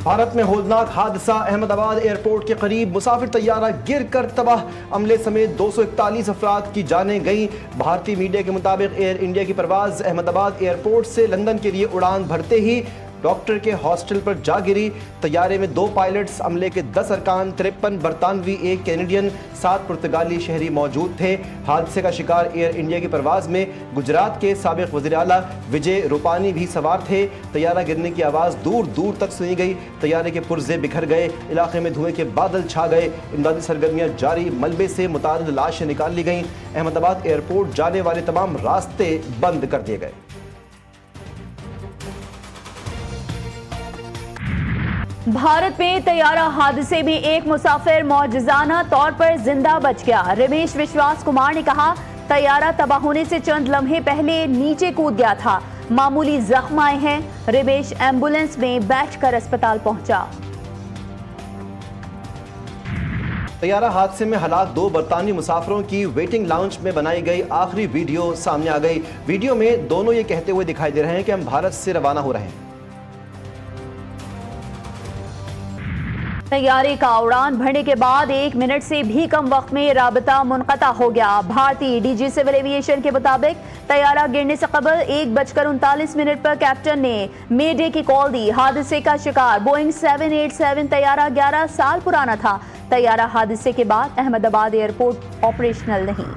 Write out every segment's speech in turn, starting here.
بھارت میں ہولناک حادثہ، احمد آباد ایئرپورٹ کے قریب مسافر طیارہ گر کر تباہ، عملے سمیت 241 افراد کی جانیں گئیں۔ بھارتی میڈیا کے مطابق ایئر انڈیا کی پرواز احمد آباد ایئرپورٹ سے لندن کے لیے اڑان بھرتے ہی ڈاکٹر کے ہاسٹل پر جا گری۔ طیارے میں 2 پائلٹس، عملے کے 10 ارکان، 53 برطانوی، 1 کینیڈین، 7 پرتگالی شہری موجود تھے۔ حادثے کا شکار ایئر انڈیا کی پرواز میں گجرات کے سابق وزیر اعلیٰ وجے روپانی بھی سوار تھے۔ طیارہ گرنے کی آواز دور دور تک سنی گئی، طیارے کے پرزے بکھر گئے، علاقے میں دھوئیں کے بادل چھا گئے، امدادی سرگرمیاں جاری، ملبے سے متعدد لاشیں نکال لی گئیں۔ احمد آباد ایئرپورٹ جانے والے تمام راستے بند کر دیے گئے۔ بھارت میں طیارہ حادثے میں ایک مسافر معجزانہ طور پر زندہ بچ گیا۔ رمیش وشواس کمار نے کہا، طیارہ تباہ ہونے سے چند لمحے پہلے نیچے کود گیا تھا، معمولی زخم آئے ہیں۔ رمیش ایمبولنس میں بیٹھ کر اسپتال پہنچا۔ طیارہ حادثے میں ہلاک 2 برطانوی مسافروں کی ویٹنگ لاؤنج میں بنائی گئی آخری ویڈیو سامنے آ گئی۔ ویڈیو میں دونوں یہ کہتے ہوئے دکھائی دے رہے ہیں کہ ہم بھارت سے روانہ ہو رہے ہیں۔ طیارے کا اڑان بھرنے کے بعد 1 منٹ سے بھی کم وقت میں رابطہ منقطع ہو گیا۔ بھارتی ڈی جی سول ایویشن کے مطابق طیارہ گرنے سے قبل 1:39 پر کیپٹن نے مے ڈے کی کال دی۔ حادثے کا شکار بوئنگ 787 طیارہ 11 سال پرانا تھا۔ طیارہ حادثے کے بعد احمد آباد ایئرپورٹ آپریشنل نہیں۔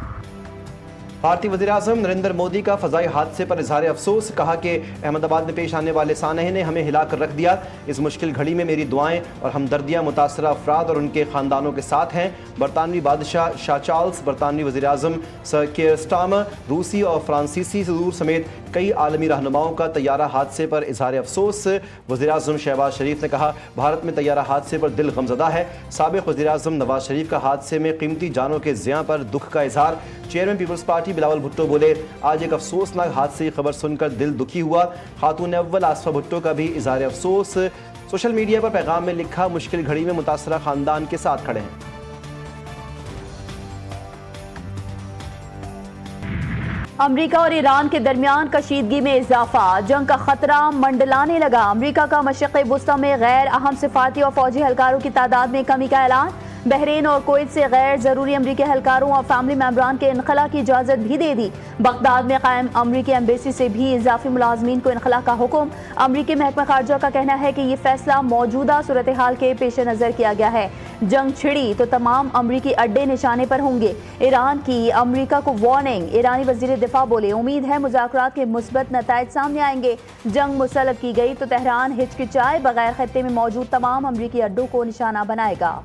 بھارتی وزیراعظم نریندر مودی کا فضائی حادثے پر اظہار افسوس، کہا کہ احمد آباد میں پیش آنے والے سانحے نے ہمیں ہلا کر رکھ دیا۔ اس مشکل گھڑی میں میری دعائیں اور ہمدردیاں متاثرہ افراد اور ان کے خاندانوں کے ساتھ ہیں۔ برطانوی بادشاہ شاہ چارلس، برطانوی وزیر اعظم سر کیئر سٹارمر، روسی اور فرانسیسی صدور سمیت کئی عالمی رہنماؤں کا طیارہ حادثے پر اظہار افسوس۔ وزیر اعظم شہباز شریف نے کہا، بھارت میں طیارہ حادثے پر دل غمزدہ ہے۔ سابق وزیر اعظم نواز شریف کا حادثے میں قیمتی جانوں کے زیاں پر دکھ کا اظہار۔ Chairman people's party Bilawal Bhutto بولے، آج ایک افسوسناک حادثے کی خبر سن کر دل دکھی ہوا۔ خاتون اول آصفہ بھٹو کا بھی اظہار افسوس۔ سوشل میڈیا پر پیغام میں لکھا، مشکل گھڑی میں متاثرہ خاندان کے ساتھ کھڑے ہیں۔ امریکہ اور ایران کے درمیان کشیدگی میں اضافہ، جنگ کا خطرہ منڈلانے لگا۔ امریکہ کا مشرق وسطی میں غیر اہم سفارتی اور فوجی اہلکاروں کی تعداد میں کمی کا اعلان۔ بحرین اور کویت سے غیر ضروری امریکی اہلکاروں اور فیملی ممبران کے انخلاء کی اجازت بھی دے دی۔ بغداد میں قائم امریکی ایمبیسی سے بھی اضافی ملازمین کو انخلاء کا حکم۔ امریکی محکمہ خارجہ کا کہنا ہے کہ یہ فیصلہ موجودہ صورتحال کے پیش نظر کیا گیا ہے۔ جنگ چھڑی تو تمام امریکی اڈے نشانے پر ہوں گے۔ ایران کی امریکہ کو وارننگ، ایرانی وزیر دفاع بولے، امید ہے مذاکرات کے مثبت نتائج سامنے آئیں گے۔ جنگ مسلط کی گئی تو تہران ہچکچائے بغیر خطے میں موجود تمام امریکی اڈوں کو نشانہ بنائے گا۔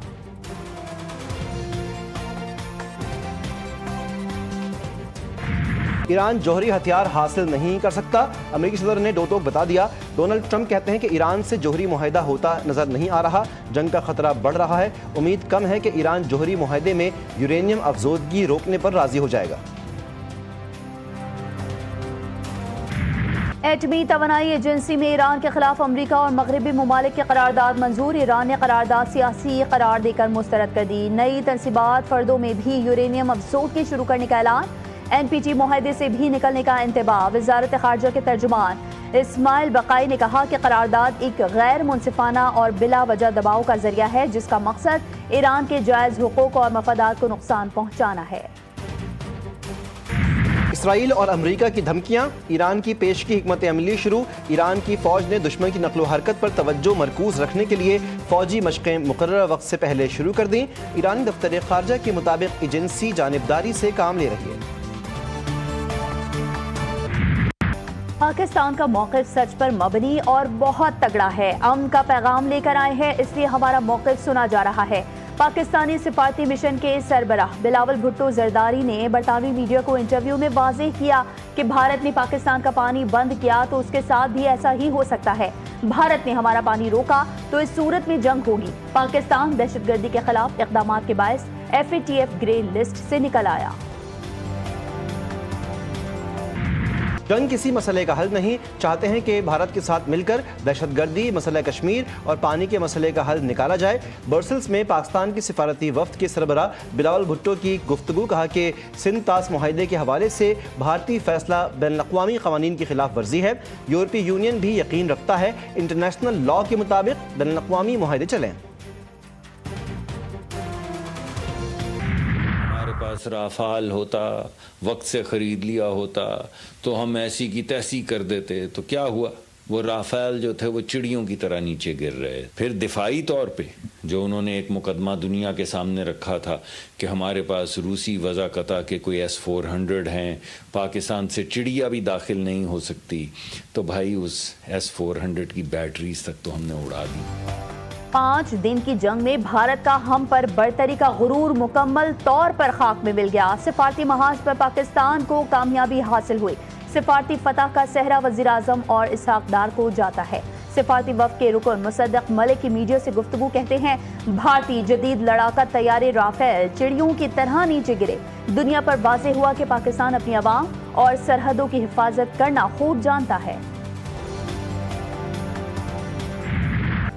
ایران جوہری ہتھیار حاصل نہیں کر سکتا، امریکی صدر نے دو ٹوک بتا دیا۔ ڈونلڈ ٹرمپ کہتے ہیں کہ ایران سے جوہری معاہدہ ہوتا نظر نہیں آ رہا، جنگ کا خطرہ بڑھ رہا ہے، امید کم ہے کہ ایران جوہری معاہدے میں یورینیم افزودگی روکنے پر راضی ہو جائے گا۔ ایٹمی توانائی ایجنسی میں ایران کے خلاف امریکہ اور مغربی ممالک کی قرارداد منظور۔ ایران نے قرارداد سیاسی قرار دے کر مسترد کر دی۔ نئی تنصیبات فردوں میں بھی یورینیم افزودگی شروع کرنے کا اعلان۔ این پی ٹی معاہدے سے بھی نکلنے کا انتباہ۔ وزارت خارجہ کے ترجمان اسماعیل بقائی نے کہا کہ قرارداد ایک غیر منصفانہ اور بلا وجہ دباؤ کا ذریعہ ہے، جس کا مقصد ایران کے جائز حقوق اور مفادات کو نقصان پہنچانا ہے۔ اسرائیل اور امریکہ کی دھمکیاں، ایران کی پیشگی حکمت عملی شروع۔ ایران کی فوج نے دشمن کی نقل و حرکت پر توجہ مرکوز رکھنے کے لیے فوجی مشقیں مقررہ وقت سے پہلے شروع کر دیں۔ ایرانی دفتر خارجہ کے مطابق ایجنسی جانبداری سے کام لے رہی ہے۔ پاکستان کا موقف سچ پر مبنی اور بہت تگڑا ہے، امن کا پیغام لے کر آئے ہیں، اس لیے ہمارا موقف سنا جا رہا ہے۔ پاکستانی سفارتی مشن کے سربراہ بلاول بھٹو زرداری نے برطانوی میڈیا کو انٹرویو میں واضح کیا کہ بھارت نے پاکستان کا پانی بند کیا تو اس کے ساتھ بھی ایسا ہی ہو سکتا ہے۔ بھارت نے ہمارا پانی روکا تو اس صورت میں جنگ ہوگی۔ پاکستان دہشت گردی کے خلاف اقدامات کے باعث FATF گرے لسٹ سے نکل آیا۔ जंग किसी मसले का हल नहीं, चाहते हैं कि भारत के साथ मिलकर दहशतगर्दी, मसला कश्मीर और पानी के मसले का हल निकाला जाए। ब्रसेल्स में पाकिस्तान की सिफारती वफ्द के सरबराह बिलावल भुट्टो की गुफ्तगू, कहा कि सिंध तास मुआहदे के हवाले से भारतीय फैसला बैनुल-अक़वामी क़वानीन की खिलाफ वर्जी है। यूरोपीय यूनियन भी यकीन रखता है इंटरनेशनल लॉ के मुताबिक बैनुल-अक़वामी मुआहदे चलें। पास राफाल होता, वक्त से ख़रीद लिया होता तो हम ऐसी की तैसी कर देते। तो क्या हुआ, वो राफेल जो थे वो चिड़ियों की तरह नीचे गिर रहे। फिर दिफाई तौर पे जो उन्होंने एक मुकदमा दुनिया के सामने रखा था कि हमारे पास रूसी वज़ाक़ता के कोई S-400 हैं, पाकिस्तान से चिड़िया भी दाखिल नहीं हो सकती, तो भाई उस S-400 की बैटरीज तक तो हमने उड़ा दी। 5 दिन की जंग में भारत का हम पर बरतरी का गुरूर मुकम्मल तौर पर खाक में मिल गया। सिफारती महाज पर पाकिस्तान को कामयाबी हासिल हुई। सिफारती फतह का सहरा वज़ीर आज़म और इसहाक डार को जाता है। सिफारती वफ़द के रुकन मुसद्दक़ मलिक की मीडिया से गुफ्तगू कहते हैं, भारतीय जदीद लड़ाका तैयारे राफेल चिड़ियों की तरह नीचे गिरे। दुनिया पर वाज़ेह हुआ कि पाकिस्तान अपनी आवाम और सरहदों की हिफाजत करना खूब जानता है।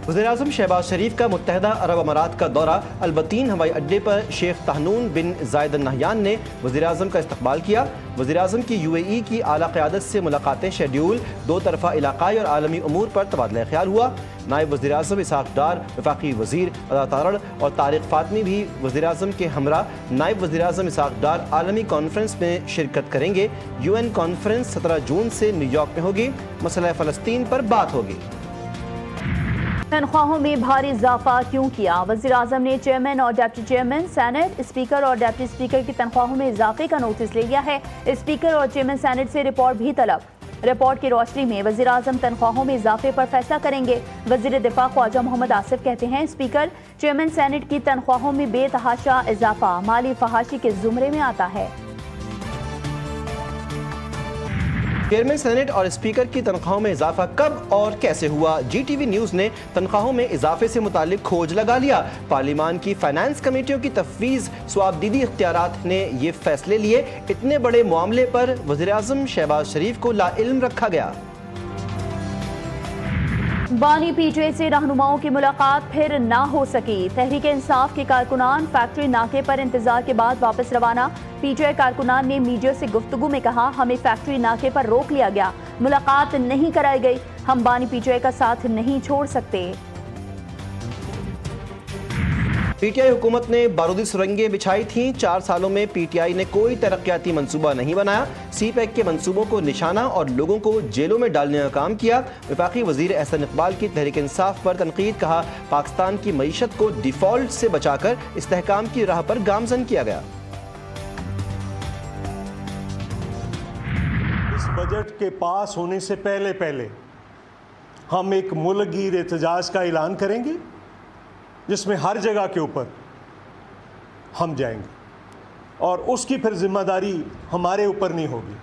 वज़ीर-ए-आज़म शहबाज शरीफ का मुत्तहिदा अरब अमारात का दौरा। अलबतीन हवाई अड्डे पर शेख तहनून बिन ज़ायद अल नहयान ने वज़ीर-ए-आज़म का इस्तकबाल किया। वज़ीर-ए-आज़म की UAE की आला क़यादत से मुलाकातें शेड्यूल, दो तरफ़ा इलाक़ाई और आलमी उमूर पर तबादला ख्याल हुआ। नायब वज़ीर-ए-आज़म इसहाक डार, वफ़ाक़ी वज़ीर अता तारड़ और तारिक फ़ातमी भी वज़ीर-ए-आज़म के हमरा नायब वज़ीर-ए-आज़म इसहाक डार आलमी कॉन्फ्रेंस में शिरकत करेंगे। UN कॉन्फ्रेंस 17 जून से न्यूयॉर्क में होगी। मसला फ़लस्तीन पर बात होगी। तनख्वाहों में भारी इजाफा क्यों किया? वज़ीर आज़म ने चेयरमैन और डिप्टी चेयरमैन, सेनेट स्पीकर और डिप्टी स्पीकर की तनख्वाहों में इजाफे का नोटिस ले लिया है। स्पीकर और चेयरमैन सेनेट से रिपोर्ट भी तलब। रिपोर्ट की रोशनी में वज़ीर आज़म तनख्वाहों में इजाफे पर फैसला करेंगे। वज़ीर दिफा ख्वाजा मोहम्मद आसिफ कहते हैं, स्पीकर चेयरमैन सेनेट की तनख्वाहों में बेतहाशा इजाफा माली फहाशी के जुमरे में आता है। चेयरमैन सेनेट और स्पीकर की तनख्वाहों में इजाफा कब और कैसे हुआ? GTV न्यूज़ ने तनख्वाहों में इजाफे से मुतालिक खोज लगा लिया। पार्लिमान की फाइनेंस कमेटियों की तफवीज़ स्वाबदीदी इख्तियारात ने ये फैसले लिए। इतने बड़े मामले पर वज़ीर-ए-आज़म शहबाज शरीफ को लाइल्म रखा गया। बानी PTI से रहनुमाओं की मुलाकात फिर ना हो सकी। तहरीक इंसाफ के कारकुनान फैक्ट्री नाके पर इंतजार के बाद वापस रवाना। PTI कारकुनान ने मीडिया से गुफ्तगू में कहा, हमें फैक्ट्री नाके पर रोक लिया गया, मुलाकात नहीं कराई गई, हम बानी PTI का साथ नहीं छोड़ सकते। PTI हुकूमत ने बारूदी सुरंगें बिछाई थीं। 4 सालों में PTI ने कोई तरक्याती मंसूबा नहीं बनाया। CPEC के मंसूबों को निशाना और लोगों को जेलों में डालने का काम किया। वफाकी वजीर एहसन इकबाल की तहरीक इंसाफ पर तनकीद, कहा पाकिस्तान की मईशत को डिफॉल्ट से बचाकर इस्तेहकाम की राह पर गामजन किया गया। इस बजट के पास होने से पहले हम एक मुल्कगीर एहतजाज का ऐलान करेंगे, जिसमें हर जगह के ऊपर हम जाएंगे और उसकी फिर जिम्मेदारी हमारे ऊपर नहीं होगी,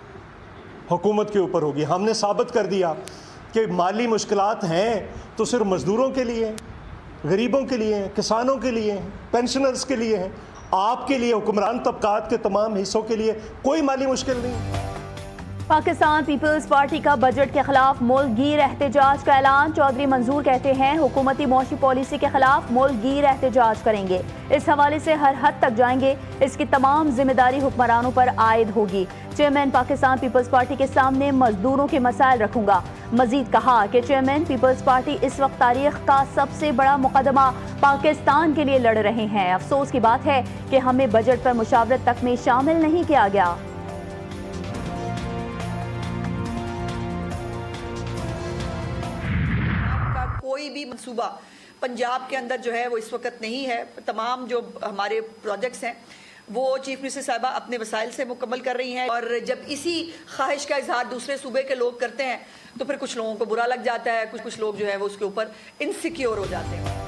हुकूमत के ऊपर होगी। हमने साबित कर दिया कि माली मुश्किलात हैं तो सिर्फ मज़दूरों के लिए हैं, गरीबों के लिए हैं, किसानों के लिए हैं, पेंशनर्स के लिए हैं। आपके लिए, हुक्मरान तबकात के तमाम हिस्सों के लिए कोई माली मुश्किल नहीं। पाकिस्तान पीपल्स पार्टी का बजट के खिलाफ मुल्कगीर एहतजाज का ऐलान। चौधरी मंजूर कहते हैं, हुकूमती मौशी पॉलिसी के खिलाफ मुल्कगीर एहतजाज करेंगे, इस हवाले से हर हद तक जाएंगे, इसकी तमाम जिम्मेदारी हुक्मरानों पर आयद होगी। चेयरमैन पाकिस्तान पीपल्स पार्टी के सामने मजदूरों के मसाइल रखूंगा। मजीद कहा कि चेयरमैन पीपल्स पार्टी इस वक्त तारीख का सबसे बड़ा मुकदमा पाकिस्तान के लिए लड़ रहे हैं। अफसोस की बात है कि हमें बजट पर मुशावरत तक में शामिल नहीं किया गया। कोई भी मंसूबा पंजाब के अंदर जो है वो इस वक्त नहीं है। तमाम जो हमारे प्रोजेक्ट्स हैं वो चीफ मिनिस्टर साहिबा अपने वसाइल से मुकम्मल कर रही हैं, और जब इसी ख्वाहिश का इजहार दूसरे सूबे के लोग करते हैं तो फिर कुछ लोगों को बुरा लग जाता है, कुछ लोग जो है वो उसके ऊपर इनसिक्योर हो जाते हैं।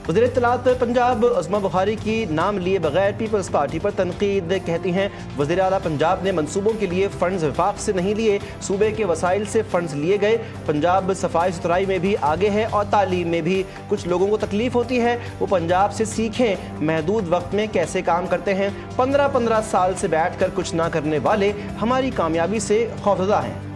वज़ीर इत्तलात पंजाब अज़मा बुखारी की नाम लिए बगैर पीपल्स पार्टी पर तनकीद, कहती हैं वज़ीर आला पंजाब ने मंसूबों के लिए फ़ंड्स वफाक से नहीं लिए, सूबे के वसाइल से फ़ंड्स लिए गए। पंजाब सफाई सुथराई में भी आगे है और तालीम में भी। कुछ लोगों को तकलीफ़ होती है, वो पंजाब से सीखें महदूद वक्त में कैसे काम करते हैं। 15-15 साल से बैठ कर कुछ ना करने वाले हमारी कामयाबी से खौफज़दा हैं।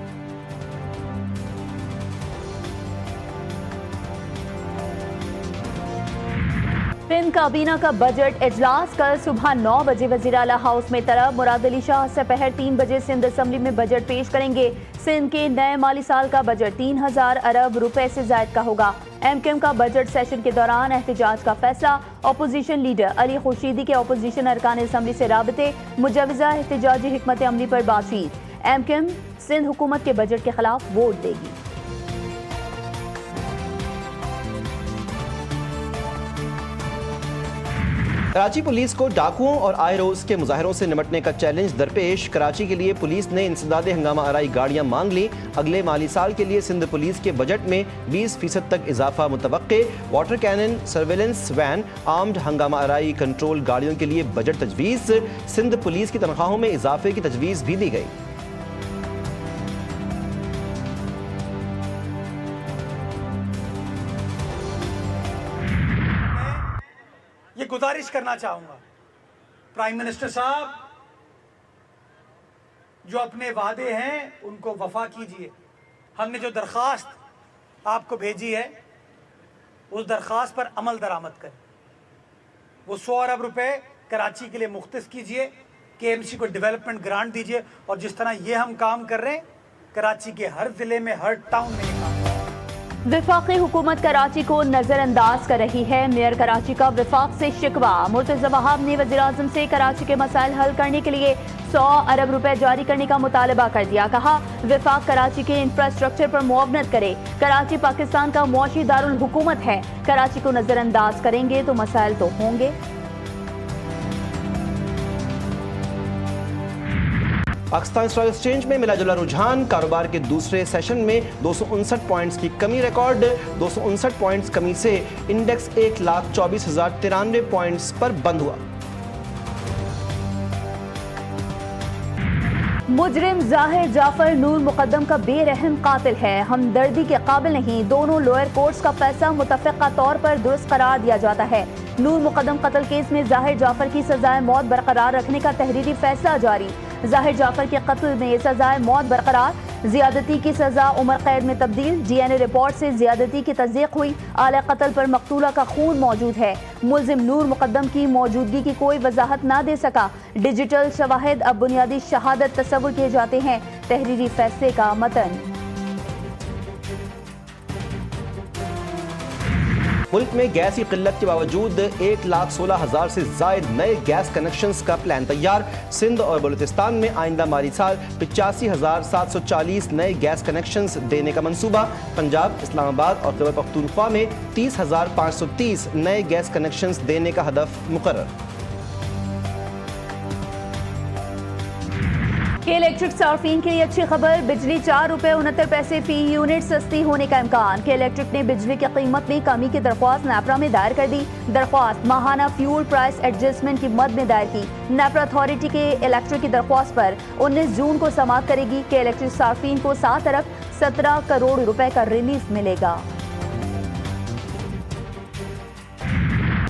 सिंध काबीना का बजट इजलास कल सुबह 9 बजे वज़ीर आला हाउस में तरफ मुराद अली शाह दोपहर 3 बजे सिंध असम्बली में बजट पेश करेंगे। सिंध के नए माली साल का बजट 3000 अरब रुपए से ज़ायद का होगा। एमकेएम का बजट सेशन के दौरान एहतजाज का फैसला। अपोजिशन लीडर अली खुर्शीदी के अपोजिशन अरकान असम्बली से राबते मुजवज़ा एहतजाजी हिकमत अमली पर बातचीत। एमकेएम सिंध हुकूमत के बजट के खिलाफ वोट देगी। कराची पुलिस को डाकुओं और आयरोज के मुजाहरों से निपटने का चैलेंज दरपेश। कराची के लिए पुलिस ने इंसदाद हंगामा आराई गाड़ियां मांग ली। अगले माली साल के लिए सिंध पुलिस के बजट में 20% तक इजाफा मुतवक्के। Water cannon, surveillance van, armed हंगामा आराई कंट्रोल गाड़ियों के लिए बजट तजवीज़। सिंध पुलिस की तनख्वाहों में इजाफे की तजवीज़ भी दी गई। ये गुजारिश करना चाहूंगा प्राइम मिनिस्टर साहब, जो अपने वादे हैं उनको वफा कीजिए। हमने जो दरखास्त आपको भेजी है उस दरखास्त पर अमल दरामद करें। वो 100 अरब रुपए कराची के लिए मुख्तस कीजिए, केएमसी को डेवलपमेंट ग्रांट दीजिए, और जिस तरह ये हम काम कर रहे हैं कराची के हर जिले में, हर टाउन में ये काम। वफाकी हुकूमत कराची को नजरअंदाज कर रही है। मेयर कराची का वफाक से शिकवा। मुर्तज़ा वहाब ने वज़ीर आज़म से कराची के मसाइल हल करने के लिए 100 अरब रुपए जारी करने का मुतालबा कर दिया। कहा वफाक कराची के इंफ्रास्ट्रक्चर पर मुआवनत करे। कराची पाकिस्तान का मुआशी दारुल हुकूमत है। कराची को नजरअंदाज करेंगे तो मसाइल तो होंगे। पाकिस्तान स्टॉक एक्सचेंज में मिला जुला रुझान। कारोबार के दूसरे सेशन में 259 पॉइंट्स की कमी रिकॉर्ड। 259 पॉइंट्स कमी से इंडेक्स 1,24,093 पॉइंट्स पर बंद हुआ। मुजरिम जाहिर जाफर नूर मुकद्दम का बेरहम कातिल है, हमदर्दी के काबिल नहीं। दोनों लोअर कोर्ट्स का फैसला मुतफ़िक़ा तौर पर दुरुस्त करार दिया जाता है। नूर मुकद्दम कत्ल केस में जाहिर जाफर की सजाए मौत बरकरार रखने का तहरीरी फैसला जारी। जाहिर जाफर के कत्ल में सजाए मौत बरकरार, ज़ियादती की सजा उम्र कैद में तब्दील। डीएनए रिपोर्ट से ज़ियादती की तस्दीक हुई। आला कत्ल पर मकतूला का खून मौजूद है। मुल्जिम नूर मुकद्दम की मौजूदगी की कोई वजाहत ना दे सका। डिजिटल शवाहिद अब बुनियादी शहादत तस्वुर किए जाते हैं। तहरीरी फैसले का मतन। मुल्क में गैस की किल्लत के बावजूद 1,16,000 से जायद नए गैस कनेक्शंस का प्लान तैयार। सिंध और बलूचिस्तान में आइंदा माली साल 85,740 नए गैस कनेक्शंस देने का मंसूबा। पंजाब, इस्लामाबाद और खैबर पख्तूनख्वा में 30,530 नए गैस कनेक्शंस देने का हदफ मुकर्रर। के इलेक्ट्रिक सार्फिन के लिए अच्छी खबर, बिजली 4 रुपए 69 पैसे फी यूनिट सस्ती होने का इम्कान। के इलेक्ट्रिक ने बिजली की कीमत में कमी की दरख्वास्त नेपरा में दायर कर दी। दरख्वास्त माहाना फ्यूल प्राइस एडजस्टमेंट की मद में दायर की। नेपरा अथॉरिटी के इलेक्ट्रिक की दरख्वास्त पर 19 जून को समाअत करेगी। के इलेक्ट्रिक सार्फिन को 7 अरब 17 करोड़ रुपए का रिलीफ मिलेगा।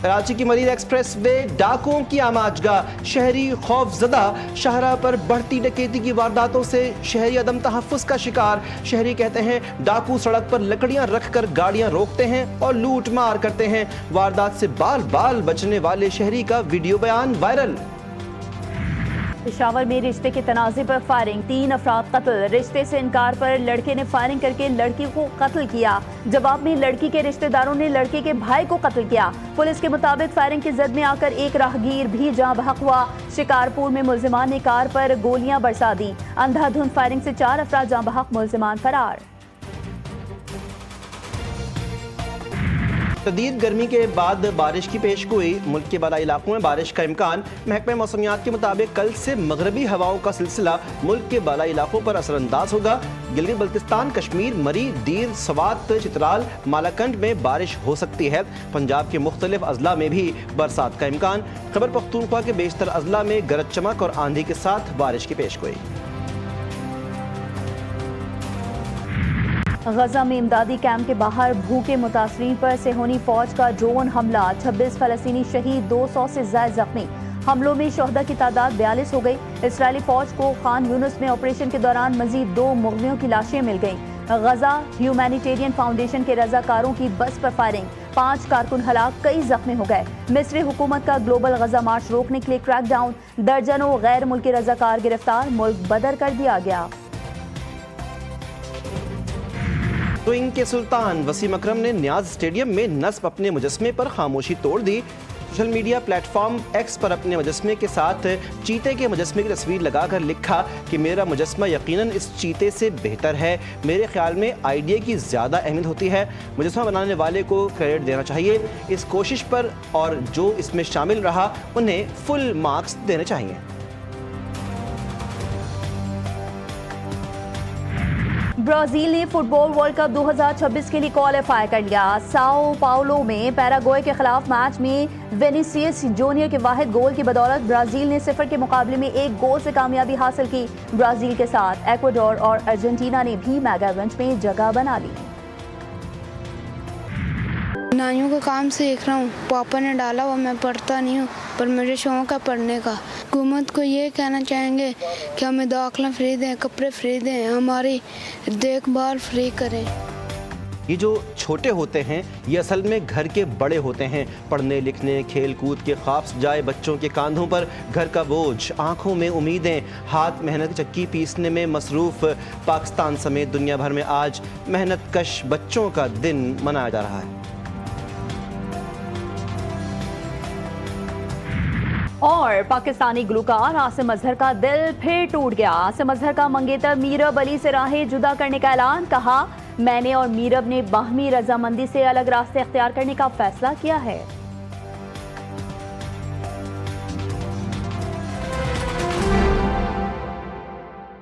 कराची की मरीन एक्सप्रेस वे डाकुओं की आमाजगाह, शहरी खौफजदा। शाहराह पर बढ़ती डकैती की वारदातों से शहरी अदम तहफ़्फ़ुज़ का शिकार। शहरी कहते हैं डाकू सड़क पर लकड़ियां रखकर गाड़ियां रोकते हैं और लूट मार करते हैं। वारदात से बाल बाल बचने वाले शहरी का वीडियो बयान वायरल। पेशावर में रिश्ते के तनाज़े पर फायरिंग, 3 अफराद कत्ल। रिश्ते से इनकार पर लड़के ने फायरिंग करके लड़की को कत्ल किया। जवाब में लड़की के रिश्तेदारों ने लड़के के भाई को कत्ल किया। पुलिस के मुताबिक फायरिंग की जद में आकर एक राहगीर भी जाँ बहक हुआ। शिकारपुर में मुल्जिमान ने कार पर गोलियां बरसा दी। अंधाधुंध फायरिंग से 4 अफराद जाँ बहक, मुल्जिमान फरार। शदीद गर्मी के बाद बारिश की पेशगोई, मुल्क के बालाई इलाकों में बारिश का इम्कान। महकमे मौसमियात के मुताबिक कल से मगरबी हवाओं का सिलसिला मुल्क के बालाई इलाकों पर असरअंदाज होगा। गिलगित बल्तिस्तान, कश्मीर, मरी, दीर, सवात, चित्राल, मालाकंड में बारिश हो सकती है। पंजाब के मुख्तलिफ अजला में भी बरसात का इम्कान। खैबर पख्तूनख्वा के बेशतर अजला में गरज चमक और आंधी के साथ बारिश की पेशगोई। गजा में इमदादी कैंप के बाहर भूखे मुतासरीन पर सेहोनी फौज का ड्रोन हमला, 26 फलस्तीनी शहीद, 200 से ज्यादा जख्मी। हमलों में शोहदा की तादाद 42 हो गई। इसराइली फौज को खान यूनुस में ऑपरेशन के दौरान मजीद 2 मुग़वियों की लाशें मिल गईं। غزہ ہیومینیٹیرین فاؤنڈیشن کے رضاکاروں کی بس پر فائرنگ، 5 کارکن ہلاک، کئی زخمی ہو گئے۔ مصری حکومت کا گلوبل غزہ مارچ روکنے کے لیے کریک ڈاؤن، درجنوں غیر ملکی رضاکار گرفتار، ملک بدر کر دیا گیا۔ سوئنگ کے سلطان وسیم اکرم نے نیاز اسٹیڈیم میں نصب اپنے مجسمے پر خاموشی توڑ دی۔ Social media platform X پر اپنے مجسمے کے ساتھ چیتے کے مجسمے کی تصویر لگا کر لکھا کہ میرا مجسمہ یقیناً اس چیتے سے بہتر ہے، میرے خیال میں آئیڈیا کی زیادہ اہمیت ہوتی ہے، مجسمہ بنانے والے کو کریڈٹ دینا چاہیے اس کوشش پر، اور جو اس میں شامل رہا انہیں فل مارکس دینے چاہیے۔ برازیل نے فٹ بال ورلڈ کپ 2026 کے لیے کوالیفائی کر لیا۔ ساؤ پاؤلو میں پیراگوئے کے خلاف میچ میں وینیسیوس جونیئر کے واحد گول کی بدولت برازیل نے 0 کے مقابلے میں 1 گول سے کامیابی حاصل کی۔ برازیل کے ساتھ ایکواڈور اور ارجنٹینا نے بھی میگا ایونٹ میں جگہ بنا لی۔ نانیوں کا کام سیکھ رہا ہوں، پاپا نے ڈالا وہ، میں پڑھتا نہیں ہوں پر مجھے شوق ہے پڑھنے کا۔ حکومت کو یہ کہنا چاہیں گے کہ ہمیں داخلہ فری دیں، کپڑے فری دیں، ہماری دیکھ بھال فری کریں۔ یہ جو چھوٹے ہوتے ہیں یہ اصل میں گھر کے بڑے ہوتے ہیں، پڑھنے لکھنے کھیل کود کے خواب سجائے بچوں کے کاندھوں پر گھر کا بوجھ، آنکھوں میں امیدیں، ہاتھ محنت کی چکی پیسنے میں مصروف۔ پاکستان سمیت دنیا بھر میں آج محنت کش بچوں کا دن منایا جا رہا ہے۔ اور پاکستانی گلوکار عاصم اظہر کا دل پھر ٹوٹ گیا۔ عاصم اظہر کا منگیتر میرب علی سے راہیں جدا کرنے کا اعلان، کہا میں نے اور میرب نے باہمی رضامندی سے الگ راستے اختیار کرنے کا فیصلہ کیا ہے۔